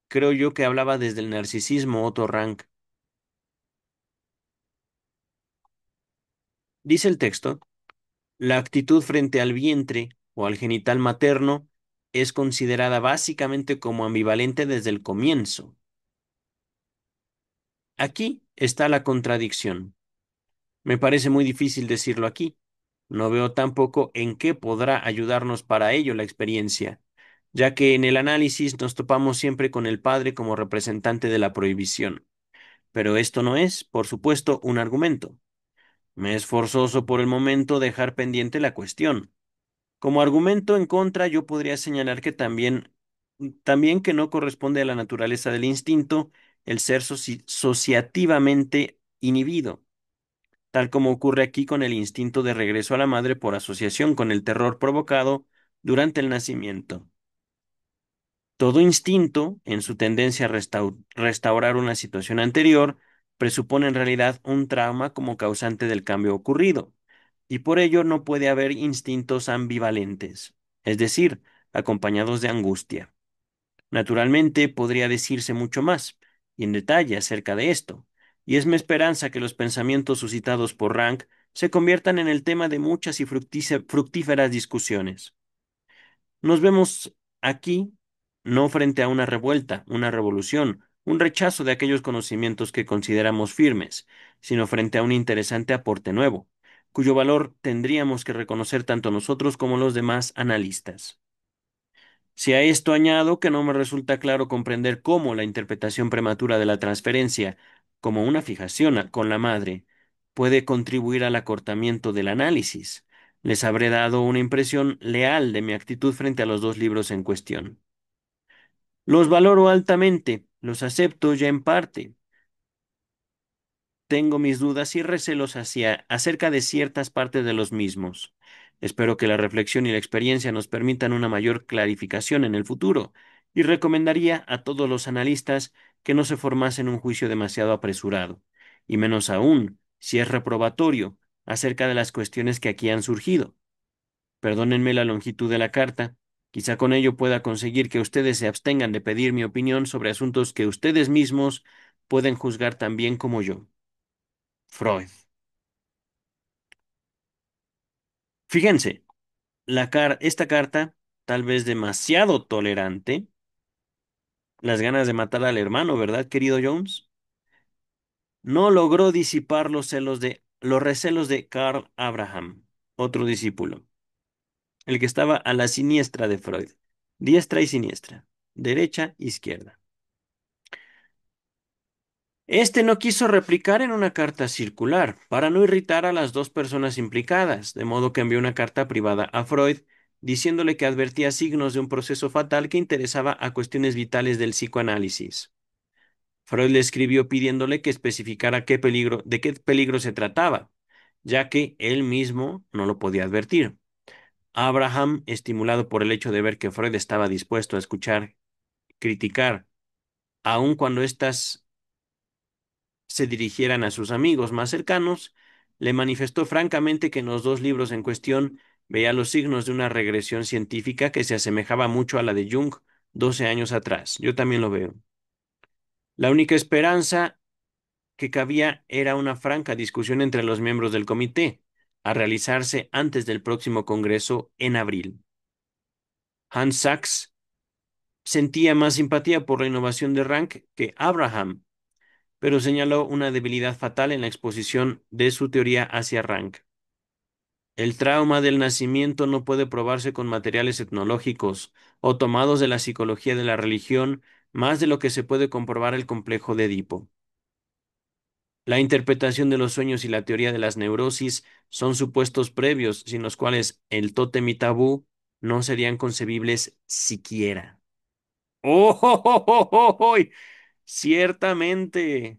Creo yo que hablaba desde el narcisismo Otto Rank. Dice el texto, la actitud frente al vientre o al genital materno es considerada básicamente como ambivalente desde el comienzo. Aquí está la contradicción. Me parece muy difícil decirlo aquí. No veo tampoco en qué podrá ayudarnos para ello la experiencia, ya que en el análisis nos topamos siempre con el padre como representante de la prohibición. Pero esto no es, por supuesto, un argumento. Me es forzoso por el momento dejar pendiente la cuestión. Como argumento en contra, yo podría señalar que también que no corresponde a la naturaleza del instinto el ser sociativamente inhibido, tal como ocurre aquí con el instinto de regreso a la madre por asociación con el terror provocado durante el nacimiento. Todo instinto, en su tendencia a restaurar una situación anterior, presupone en realidad un trauma como causante del cambio ocurrido, y por ello no puede haber instintos ambivalentes, es decir, acompañados de angustia. Naturalmente, podría decirse mucho más, y en detalle acerca de esto, y es mi esperanza que los pensamientos suscitados por Rank se conviertan en el tema de muchas y fructíferas discusiones. Nos vemos aquí no frente a una revuelta, una revolución, un rechazo de aquellos conocimientos que consideramos firmes, sino frente a un interesante aporte nuevo, cuyo valor tendríamos que reconocer tanto nosotros como los demás analistas. Si a esto añado que no me resulta claro comprender cómo la interpretación prematura de la transferencia, como una fijación con la madre, puede contribuir al acortamiento del análisis, les habré dado una impresión leal de mi actitud frente a los dos libros en cuestión. Los valoro altamente, los acepto ya en parte, tengo mis dudas y recelos acerca de ciertas partes de los mismos. Espero que la reflexión y la experiencia nos permitan una mayor clarificación en el futuro, y recomendaría a todos los analistas que no se formasen un juicio demasiado apresurado, y menos aún, si es reprobatorio, acerca de las cuestiones que aquí han surgido. Perdónenme la longitud de la carta, quizá con ello pueda conseguir que ustedes se abstengan de pedir mi opinión sobre asuntos que ustedes mismos pueden juzgar tan bien como yo. Freud. Fíjense, esta carta, tal vez demasiado tolerante, las ganas de matar al hermano, ¿verdad, querido Jones? No logró disipar los recelos de Carl Abraham, otro discípulo, el que estaba a la siniestra de Freud, diestra y siniestra, derecha, izquierda. Este no quiso replicar en una carta circular, para no irritar a las dos personas implicadas, de modo que envió una carta privada a Freud, diciéndole que advertía signos de un proceso fatal que interesaba a cuestiones vitales del psicoanálisis. Freud le escribió pidiéndole que especificara de qué peligro se trataba, ya que él mismo no lo podía advertir. Abraham, estimulado por el hecho de ver que Freud estaba dispuesto a escuchar, criticar, aun cuando éstas se dirigieran a sus amigos más cercanos, le manifestó francamente que en los dos libros en cuestión veía los signos de una regresión científica que se asemejaba mucho a la de Jung 12 años atrás. Yo también lo veo. La única esperanza que cabía era una franca discusión entre los miembros del comité, a realizarse antes del próximo Congreso en abril. Hans Sachs sentía más simpatía por la innovación de Rank que Abraham, pero señaló una debilidad fatal en la exposición de su teoría hacia Rank. El trauma del nacimiento no puede probarse con materiales etnológicos o tomados de la psicología de la religión más de lo que se puede comprobar el complejo de Edipo. La interpretación de los sueños y la teoría de las neurosis son supuestos previos sin los cuales el tótem y tabú no serían concebibles siquiera. ¡Oh, oh, oh, oh, oh, oh! Ciertamente.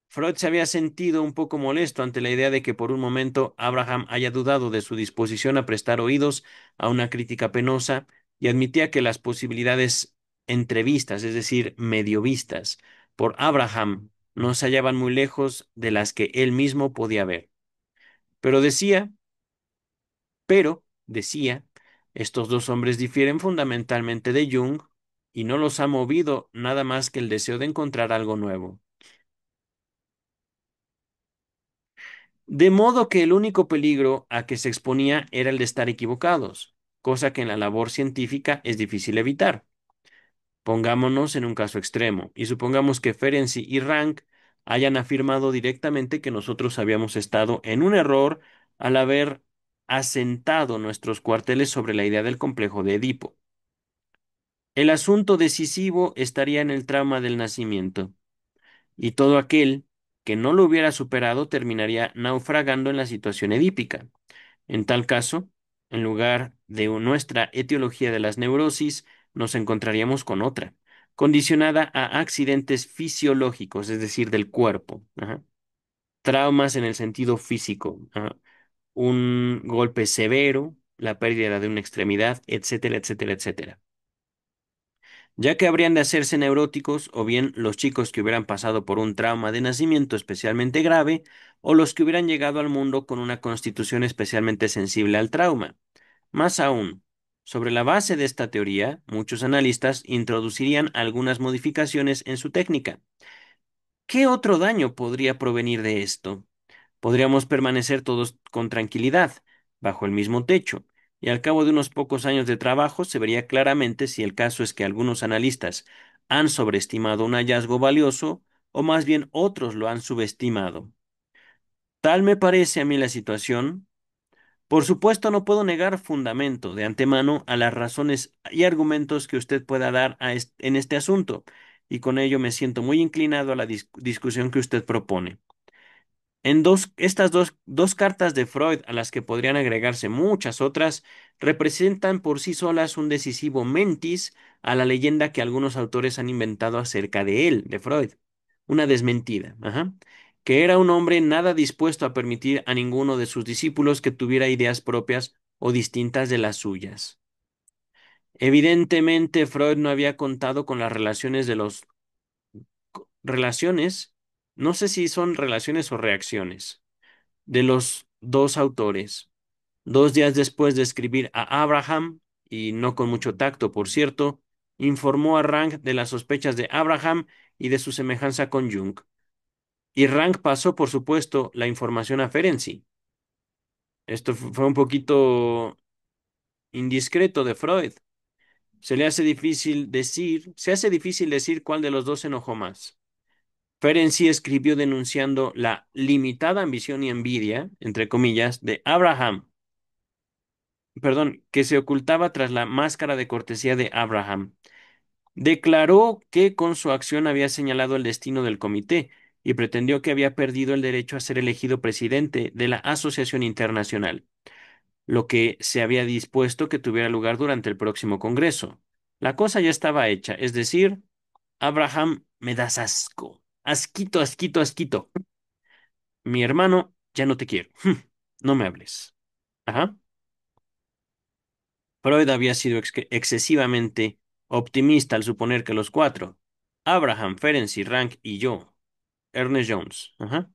Freud se había sentido un poco molesto ante la idea de que por un momento Abraham haya dudado de su disposición a prestar oídos a una crítica penosa y admitía que las posibilidades entrevistas, es decir, medio vistas, por Abraham no se hallaban muy lejos de las que él mismo podía ver. Pero decía, decía, estos dos hombres difieren fundamentalmente de Jung y no los ha movido nada más que el deseo de encontrar algo nuevo. De modo que el único peligro a que se exponía era el de estar equivocados, cosa que en la labor científica es difícil evitar. Pongámonos en un caso extremo, y supongamos que Ferenczi y Rank hayan afirmado directamente que nosotros habíamos estado en un error al haber asentado nuestros cuarteles sobre la idea del complejo de Edipo. El asunto decisivo estaría en el trauma del nacimiento, y todo aquel que no lo hubiera superado terminaría naufragando en la situación edípica. En tal caso, en lugar de nuestra etiología de las neurosis, nos encontraríamos con otra, condicionada a accidentes fisiológicos, es decir, del cuerpo, ajá. Traumas en el sentido físico, ajá. Un golpe severo, la pérdida de una extremidad, etcétera, etcétera, etcétera. Ya que habrían de hacerse neuróticos, o bien los chicos que hubieran pasado por un trauma de nacimiento especialmente grave, o los que hubieran llegado al mundo con una constitución especialmente sensible al trauma. Más aún, sobre la base de esta teoría, muchos analistas introducirían algunas modificaciones en su técnica. ¿Qué otro daño podría provenir de esto? Podríamos permanecer todos con tranquilidad, bajo el mismo techo, y al cabo de unos pocos años de trabajo se vería claramente si el caso es que algunos analistas han sobreestimado un hallazgo valioso o más bien otros lo han subestimado. Tal me parece a mí la situación. Por supuesto, no puedo negar fundamento de antemano a las razones y argumentos que usted pueda dar en este asunto, y con ello me siento muy inclinado a la discusión que usted propone. Estas dos cartas de Freud, a las que podrían agregarse muchas otras, representan por sí solas un decisivo mentis a la leyenda que algunos autores han inventado acerca de él, de Freud. Una desmentida, ajá. Que era un hombre nada dispuesto a permitir a ninguno de sus discípulos que tuviera ideas propias o distintas de las suyas. Evidentemente, Freud no había contado con las relaciones de los relaciones, no sé si son relaciones o reacciones de los dos autores. 2 días después de escribir a Abraham, y no con mucho tacto, por cierto, informó a Rank de las sospechas de Abraham y de su semejanza con Jung. Y Rank pasó, por supuesto, la información a Ferenczi. Esto fue un poquito indiscreto de Freud. Se hace difícil decir cuál de los dos se enojó más. Ferenczi escribió denunciando la limitada ambición y envidia, entre comillas, de Abraham, perdón, que se ocultaba tras la máscara de cortesía de Abraham. Declaró que con su acción había señalado el destino del comité y pretendió que había perdido el derecho a ser elegido presidente de la Asociación Internacional, lo que se había dispuesto que tuviera lugar durante el próximo Congreso. La cosa ya estaba hecha, es decir, Abraham, me das asco. Asquito, asquito, asquito. Mi hermano, ya no te quiero. No me hables. Ajá. Freud había sido excesivamente optimista al suponer que los cuatro, Abraham, Ferenczi, Rank y yo, Ernest Jones, ajá,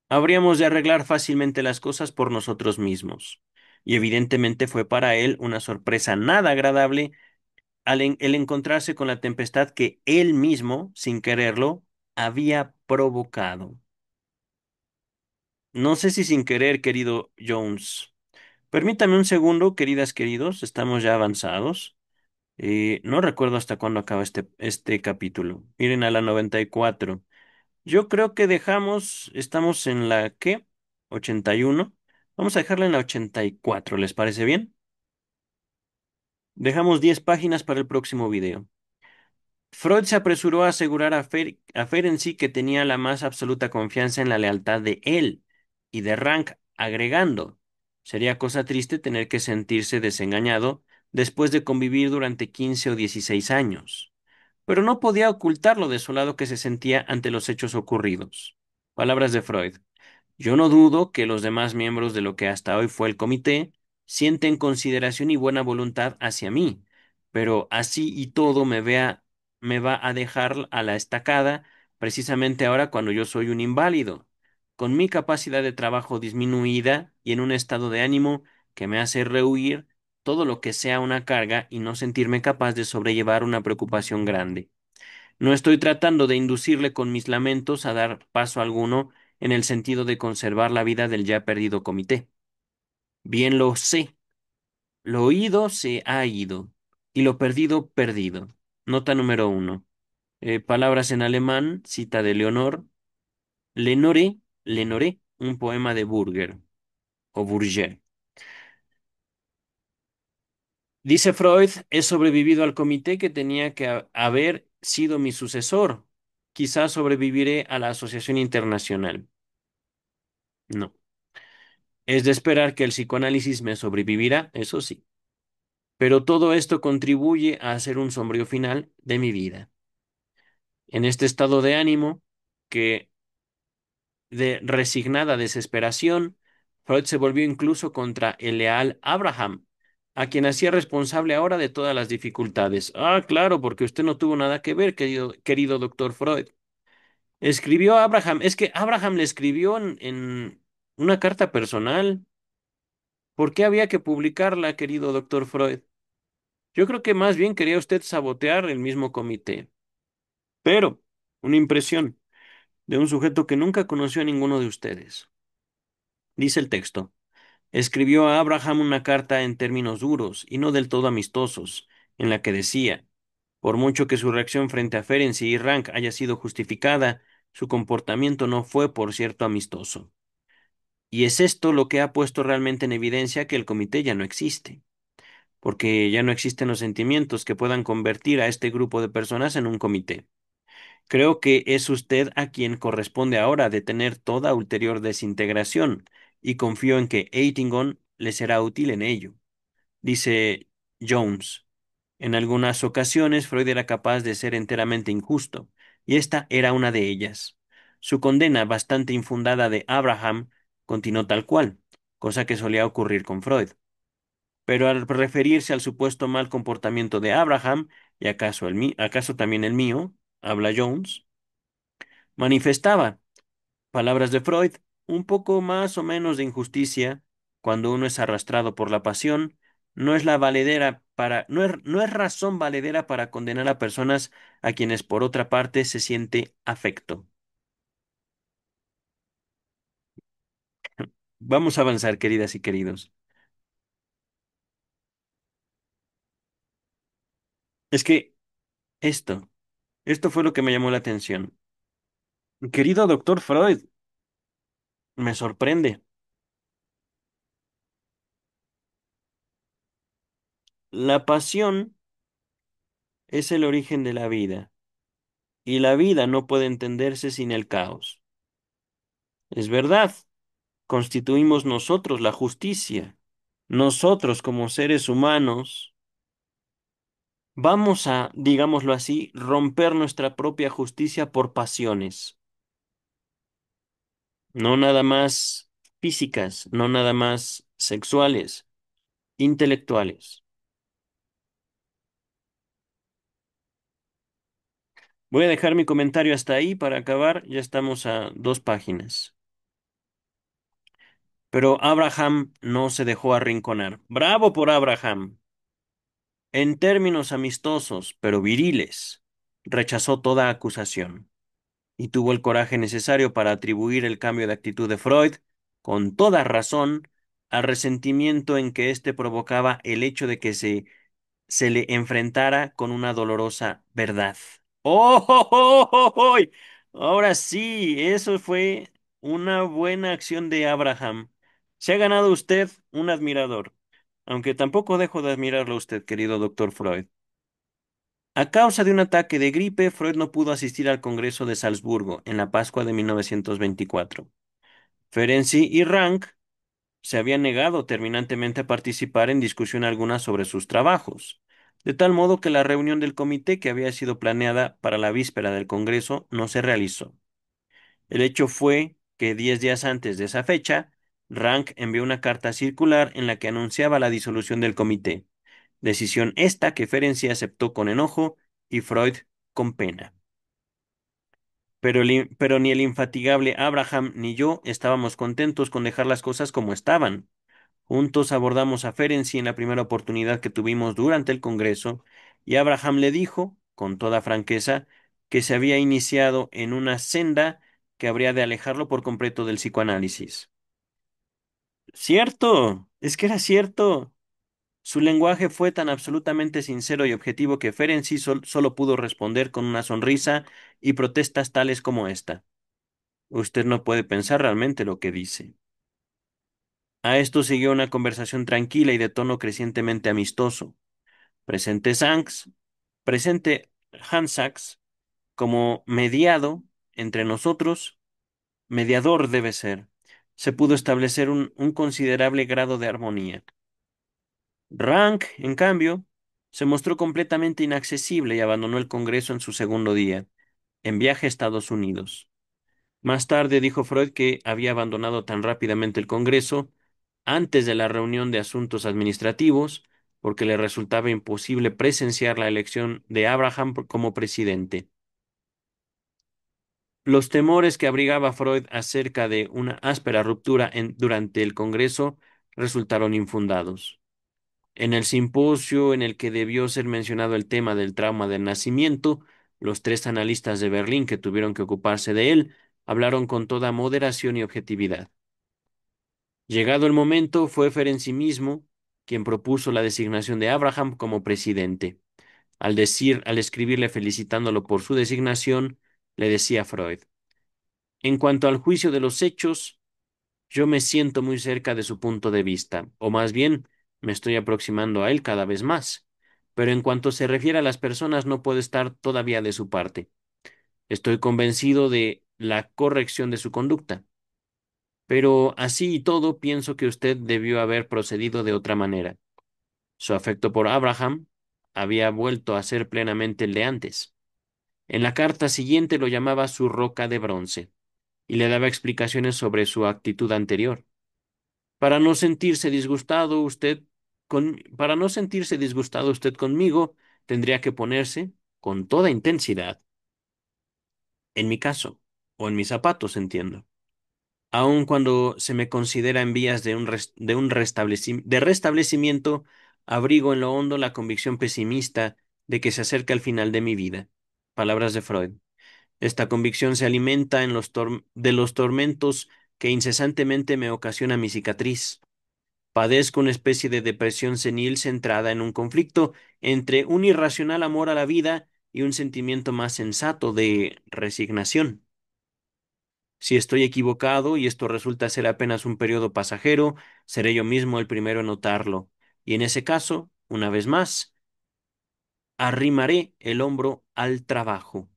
habríamos de arreglar fácilmente las cosas por nosotros mismos. Y evidentemente fue para él una sorpresa nada agradable el encontrarse con la tempestad que él mismo, sin quererlo, había provocado. No sé si sin querer, querido Jones. Permítame un segundo, queridas, queridos, estamos ya avanzados. No recuerdo hasta cuándo acaba este capítulo. Miren a la 94. Yo creo que estamos en la, ¿qué? 81. Vamos a dejarla en la 84, ¿les parece bien? Dejamos 10 páginas para el próximo video. Freud se apresuró a asegurar a Ferenczi que tenía la más absoluta confianza en la lealtad de él y de Rank, agregando, sería cosa triste tener que sentirse desengañado después de convivir durante 15 o 16 años, pero no podía ocultar lo desolado que se sentía ante los hechos ocurridos. Palabras de Freud. Yo no dudo que los demás miembros de lo que hasta hoy fue el comité sienten consideración y buena voluntad hacia mí, pero así y todo me va a dejar a la estacada precisamente ahora cuando yo soy un inválido, con mi capacidad de trabajo disminuida y en un estado de ánimo que me hace rehuir todo lo que sea una carga y no sentirme capaz de sobrellevar una preocupación grande. No estoy tratando de inducirle con mis lamentos a dar paso alguno en el sentido de conservar la vida del ya perdido comité. Bien lo sé, lo ido se ha ido y lo perdido perdido. Nota número uno. Palabras en alemán, cita de Leonor. Lenoré, un poema de Burger o Bourget. Dice Freud, he sobrevivido al comité que tenía que haber sido mi sucesor. Quizás sobreviviré a la Asociación Internacional. No. Es de esperar que el psicoanálisis me sobrevivirá, eso sí. Pero todo esto contribuye a hacer un sombrío final de mi vida. En este estado de ánimo, que de resignada desesperación, Freud se volvió incluso contra el leal Abraham, a quien hacía responsable ahora de todas las dificultades. Ah, claro, porque usted no tuvo nada que ver, querido doctor Freud. Escribió a Abraham, es que Abraham le escribió en una carta personal. ¿Por qué había que publicarla, querido doctor Freud? Yo creo que más bien quería usted sabotear el mismo comité. Pero, una impresión de un sujeto que nunca conoció a ninguno de ustedes. Dice el texto. Escribió a Abraham una carta en términos duros y no del todo amistosos, en la que decía, por mucho que su reacción frente a Ferenczi y Rank haya sido justificada, su comportamiento no fue, por cierto, amistoso. Y es esto lo que ha puesto realmente en evidencia que el comité ya no existe, porque ya no existen los sentimientos que puedan convertir a este grupo de personas en un comité. Creo que es usted a quien corresponde ahora detener toda ulterior desintegración, y confío en que Eitingon le será útil en ello. Dice Jones. En algunas ocasiones Freud era capaz de ser enteramente injusto, y esta era una de ellas. Su condena bastante infundada de Abraham continuó tal cual, cosa que solía ocurrir con Freud. Pero al referirse al supuesto mal comportamiento de Abraham, y acaso también el mío, habla Jones, manifestaba, palabras de Freud, un poco más o menos de injusticia cuando uno es arrastrado por la pasión, no es razón valedera para condenar a personas a quienes por otra parte se siente afecto. Vamos a avanzar, queridas y queridos. Es que esto, esto fue lo que me llamó la atención. Querido doctor Freud, me sorprende. La pasión es el origen de la vida, y la vida no puede entenderse sin el caos. Es verdad, constituimos nosotros la justicia. Nosotros como seres humanos vamos a, digámoslo así, romper nuestra propia justicia por pasiones, no nada más físicas, no nada más sexuales, intelectuales. Voy a dejar mi comentario hasta ahí para acabar, ya estamos a 2 páginas. Pero Abraham no se dejó arrinconar. Bravo por Abraham. En términos amistosos, pero viriles, rechazó toda acusación. y tuvo el coraje necesario para atribuir el cambio de actitud de Freud, con toda razón, al resentimiento en que éste provocaba el hecho de que se le enfrentara con una dolorosa verdad. ¡Oh! ¡Oh! ¡Oh! ¡Oh! ¡Oh! Ahora sí, eso fue una buena acción de Abraham. Se ha ganado usted un admirador, aunque tampoco dejo de admirarlo a usted, querido doctor Freud. A causa de un ataque de gripe, Freud no pudo asistir al Congreso de Salzburgo en la Pascua de 1924. Ferenczi y Rank se habían negado terminantemente a participar en discusión alguna sobre sus trabajos, de tal modo que la reunión del comité que había sido planeada para la víspera del Congreso no se realizó. El hecho fue que 10 días antes de esa fecha, Rank envió una carta circular en la que anunciaba la disolución del comité, decisión esta que Ferenczi aceptó con enojo y Freud con pena. Pero ni el infatigable Abraham ni yo estábamos contentos con dejar las cosas como estaban. Juntos abordamos a Ferenczi en la primera oportunidad que tuvimos durante el Congreso, y Abraham le dijo, con toda franqueza, que se había iniciado en una senda que habría de alejarlo por completo del psicoanálisis. Cierto, es que era cierto. Su lenguaje fue tan absolutamente sincero y objetivo que Ferenczi solo pudo responder con una sonrisa y protestas tales como esta. Usted no puede pensar realmente lo que dice. A esto siguió una conversación tranquila y de tono crecientemente amistoso. Presente Sanks, presente Hans Sachs, como mediado entre nosotros, mediador debe ser. Se pudo establecer un considerable grado de armonía. Rank, en cambio, se mostró completamente inaccesible y abandonó el Congreso en su segundo día, en viaje a Estados Unidos. Más tarde dijo Freud que había abandonado tan rápidamente el Congreso antes de la reunión de asuntos administrativos porque le resultaba imposible presenciar la elección de Abraham como presidente. Los temores que abrigaba Freud acerca de una áspera ruptura durante el Congreso resultaron infundados. En el simposio en el que debió ser mencionado el tema del trauma del nacimiento, los tres analistas de Berlín que tuvieron que ocuparse de él hablaron con toda moderación y objetividad. Llegado el momento, fue Ferenczi mismo quien propuso la designación de Abraham como presidente. Al escribirle felicitándolo por su designación, le decía Freud: en cuanto al juicio de los hechos, yo me siento muy cerca de su punto de vista, o más bien, me estoy aproximando a él cada vez más. Pero en cuanto se refiere a las personas, no puedo estar todavía de su parte. Estoy convencido de la corrección de su conducta. Pero así y todo, pienso que usted debió haber procedido de otra manera. Su afecto por Abraham había vuelto a ser plenamente el de antes. En la carta siguiente lo llamaba su roca de bronce y le daba explicaciones sobre su actitud anterior. Para no sentirse disgustado usted conmigo, tendría que ponerse con toda intensidad en mi caso, o en mis zapatos, entiendo. Aun cuando se me considera en vías de restablecimiento, abrigo en lo hondo la convicción pesimista de que se acerca el final de mi vida. Palabras de Freud. Esta convicción se alimenta de los tormentos que incesantemente me ocasiona mi cicatriz. Padezco una especie de depresión senil centrada en un conflicto entre un irracional amor a la vida y un sentimiento más sensato de resignación. Si estoy equivocado y esto resulta ser apenas un periodo pasajero, seré yo mismo el primero en notarlo. Y en ese caso, una vez más, arrimaré el hombro al trabajo.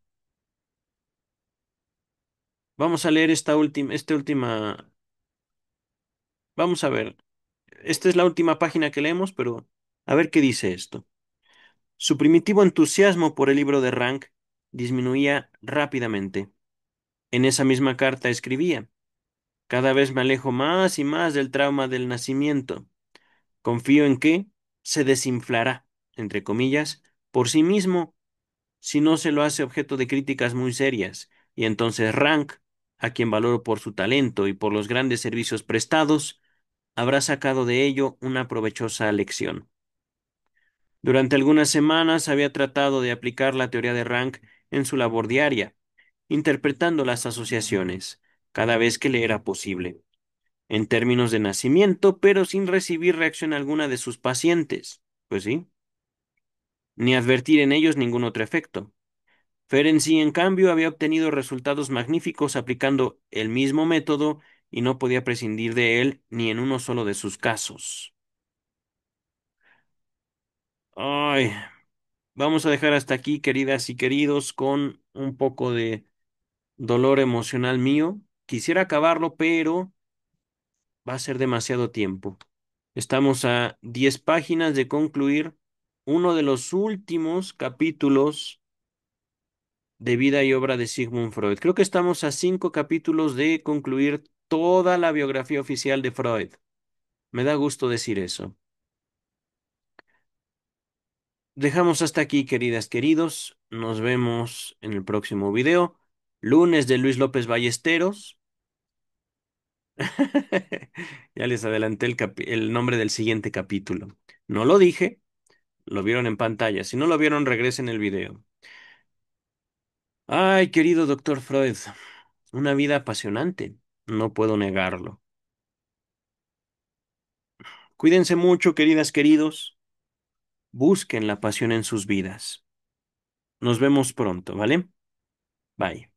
Vamos a leer vamos a ver. Esta es la última página que leemos, pero a ver qué dice esto. Su primitivo entusiasmo por el libro de Rank disminuía rápidamente. En esa misma carta escribía: cada vez me alejo más y más del trauma del nacimiento. Confío en que se desinflará, entre comillas, por sí mismo si no se lo hace objeto de críticas muy serias, y entonces Rank, a quien valoro por su talento y por los grandes servicios prestados, habrá sacado de ello una provechosa lección. Durante algunas semanas había tratado de aplicar la teoría de Rank en su labor diaria, interpretando las asociaciones cada vez que le era posible, en términos de nacimiento, pero sin recibir reacción alguna de sus pacientes. Pues sí, ni advertir en ellos ningún otro efecto. Ferenczi, en cambio, había obtenido resultados magníficos aplicando el mismo método y no podía prescindir de él ni en uno solo de sus casos. Ay, vamos a dejar hasta aquí, queridas y queridos, con un poco de dolor emocional mío. Quisiera acabarlo, pero va a ser demasiado tiempo. Estamos a 10 páginas de concluir uno de los últimos capítulos de vida y obra de Sigmund Freud. Creo que estamos a 5 capítulos de concluir toda la biografía oficial de Freud. Me da gusto decir eso. Dejamos hasta aquí, queridas, queridos. Nos vemos en el próximo video. Lunes de Luis López Ballesteros. Ya les adelanté el nombre del siguiente capítulo. No lo dije, lo vieron en pantalla. Si no lo vieron, regresen el video. Ay, querido doctor Freud, una vida apasionante. No puedo negarlo. Cuídense mucho, queridas, queridos. Busquen la pasión en sus vidas. Nos vemos pronto, ¿vale? Bye.